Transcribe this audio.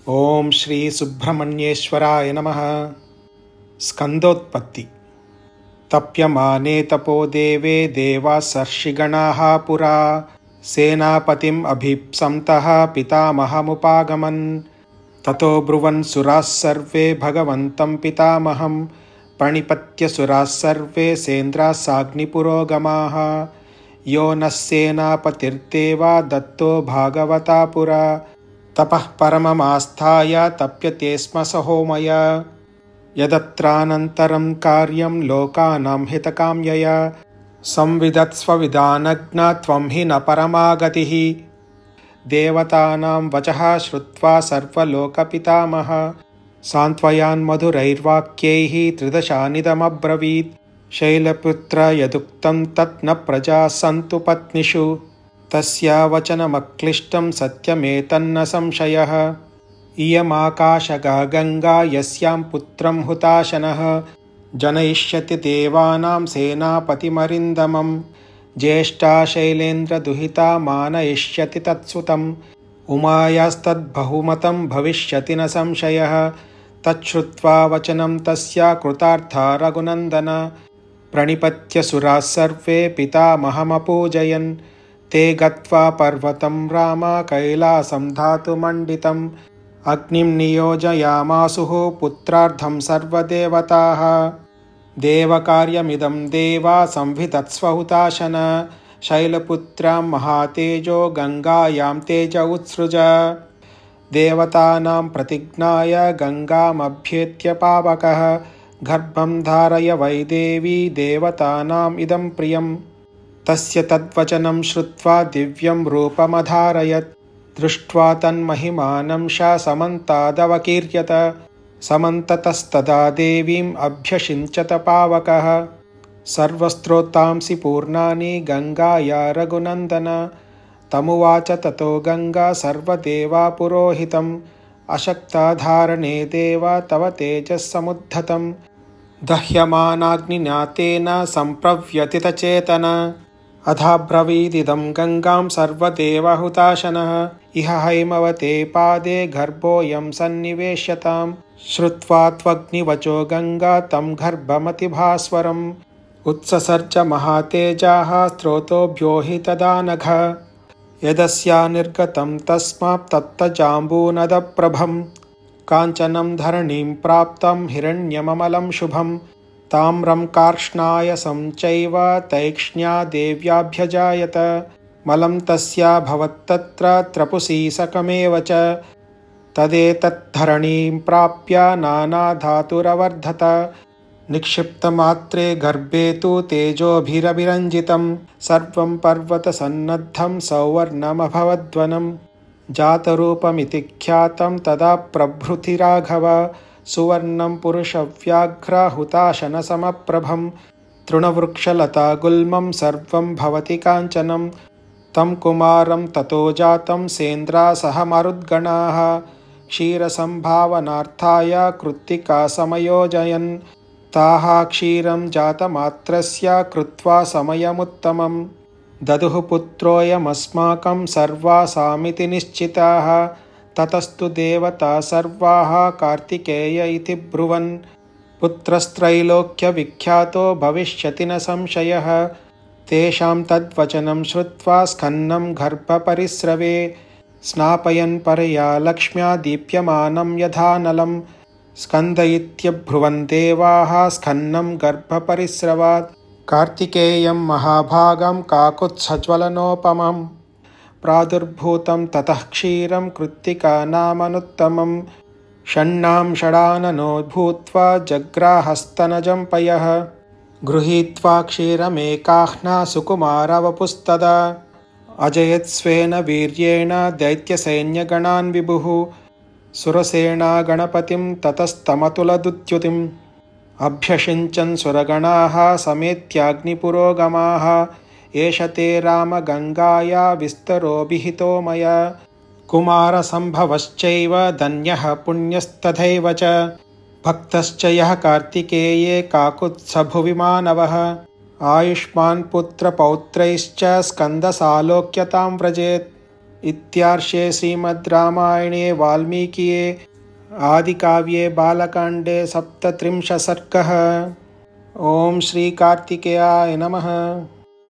ఓం శ్రీ సుబ్రహ్మణ్యేశ్వరాయ నమః. స్కందోత్పత్తి. తప్యమానే తపో దేవే దేవాసర్షిగణాః పురా సేనాపతిం అభీప్సంతః పితామహముపాగమన్. తతో బ్రువన్ సురాः సర్వే భగవంతం పితామహం ప్రణిపత్య సురాः సర్వే సేంద్రాः సాగ్నిపురోగమాః. యో నః సేనాపతిర్దేవా దత్తో భాగవతా పురా తపః పరమమాస్థాయ తప్యతే స్మ సహోమయ. యదత్రానంతరం కార్యం లోకానాం హితకామ్యయా సంవిదత్స్వ విధానజ్ఞ త్వం హి న పరమాగతిః. దేవతానాం వచః శ్రుత్వా సర్వలోకపితామహ సాంత్వయాన్మధురైర్వాక్యైః త్రిదశానిదమబ్రవీత్. శైలపుత్ర యదుక్తం తత్ న ప్రజాः సంతు పత్నిషు తస్యా వచనమక్లిష్టం సత్యమేతన్న సంశయః. ఇయమాకాశగా గంగా యస్యాం పుత్రం హుతాశనః జనయిష్యతి దేవానాం సేనాపతిమరిందమం. జ్యేష్ఠా శైలేంద్రదుహితా మానయిష్యతి తత్సుతం. ఉమాయాస్తద్బహుమతం భవిష్యతి న సంశయః. తచ్ఛ్రుత్వా వచనం తస్యా కృతార్థా రఘునందన. ప్రణిపత్య సురాः సర్వే పితామహమపూజయన్. తే గత్వా పర్వతం రామ కైలాసం ధాతుమండితం. అగ్నిం నియోజయామాసుః పుత్రార్థం సర్వదేవతాః. దేవకార్యమిదం దేవా సంవిదత్స్వ హుతాశన. శైలపుత్రాం మహాతేజో గంగాయాం తేజ ఉత్సృజ. దేవతానాం ప్రతిజ్ఞాయ గంగామభ్యేత్య పావకః. గర్భం ధారయ వై దేవీ దేవతానాం ఇదం ప్రియం. తస్య తద్వచనం శ్రుత్వా దివ్యం రూపమధారయత్. దృష్ట్వా తన్మహిమానం శ సమంతాదవకీర్యత. సమంతతస్తదా దేవీం అభ్యషించత పావకః. సర్వస్త్రోతాంసి పూర్ణాని గంగాయా రఘునందన. తమువాచ తతో గంగా సర్వదేవా పురోహితం. అశక్తాధారణే దేవా తవ తేజస్సముద్ధతం. దహ్యమానాగ్నినా తేన సంప్రవ్యతితచేతన. అథాబ్రవీదిదం గంగాం సర్వదేవహుతాశనః. ఇహ హైమవతే పాదే గర్భోऽयं సన్నివేశ్యతాం. శ్రుత్వా త్వగ్నివచో గంగా తం గర్భమతిభాస్వరం. ఉత్ససర్జ మహాతేజాః స్త్రోతోభ్యో హి తదా నఘ. యదస్యా నిర్గతం తస్మాత్ తప్తజాంబూనదప్రభం. కాంచనం ధరణీం ప్రాప్తం హిరణ్యమమలం శుభం. తామ్రం కార్ష్ణాయసం చైవ తైక్ష్ణ్యా దేవ్యాభ్యజాయత. మలం తస్యా భవత్తత్ర త్రపుసీసకమేవ చ. తదేతద్ధరణీం ప్రాప్య నానాధాతురవర్ధత. నిక్షిప్తమాత్రే గర్భే తు తేజోభిరభిరంజితం. సర్వం పర్వతసన్నద్ధం సౌవర్ణమభవద్వనం. జాతరూపమితి ఖ్యాతం తదా ప్రభృతి రాఘవ. సువర్ణం పురుషవ్యాఘ్ర హుతాశన సమప్రభం. తృణవృక్షలతాగుల్మం సర్వం భవతి కాంచనం. తం కుమారం తతో జాతం సేంద్రా సహ మరుద్గణాః. క్షీరసంభావనార్థాయ కృత్తికా సమయోజయన్. తాః క్షీరం జాతమాత్రస్య కృత్వా సమయముత్తమం. దదుః పుత్రోऽయమస్మాకం సర్వాసామితి నిశ్చితాః. తతస్తు దేవతా సర్వాః కార్తికేయ ఇతి బ్రువన్. పుత్రస్త్రైలోక్య విఖ్యాతో భవిష్యతి న సంశయః. తేషాం తద్వచనం శ్రుత్వా స్ఖన్నం గర్భపరిస్రవే. స్నాపయన్ పరయా లక్ష్మ్యా దీప్యమానం యథానలం. స్కందయిత్యబ్రువన్ దేవాః స్ఖన్నం గర్భపరిస్రవాత్. కార్తికేయం మహాభాగం కాకుత్సజ్వలనోపమం. ప్రాదుర్భూతం తతః క్షీరం కృత్తికానామనుత్తమం. షణ్ణాం షడాననో భూత్వా జగ్రాహస్తనజం పయః. గృహీత్వా క్షీరమేకాహ్నా సుకుమారవపుస్తదా. అజయత్స్వేన వీర్యేణ దైత్యసైన్యగణాన్ విభుః. సురసేనా గణపతిం తతస్తమతులదుత్యుతిం. అభ్యషించన్ సురగణాః సమేత్యాగ్నిపురోగమాః. ఏష తే రామ గంగాయా విస్తరోభిహితో మయా. కుమారసంభవశ్చైవ ధన్యః పుణ్యస్తథైవ చ. భక్తశ్చ యః కార్తికేయే కాకుత్స భువి మానవః. ఆయుష్మాన్ పుత్రపౌత్రైశ్చ స్కందసాలోక్యతాం వ్రజేత్. इत्यार्षे श्रीमद् रामायणे वाल्मीकिये आदिकाव्ये बालकाण्डे 37 सर्गः। ॐ श्रीकार्तिकेयाय नमः।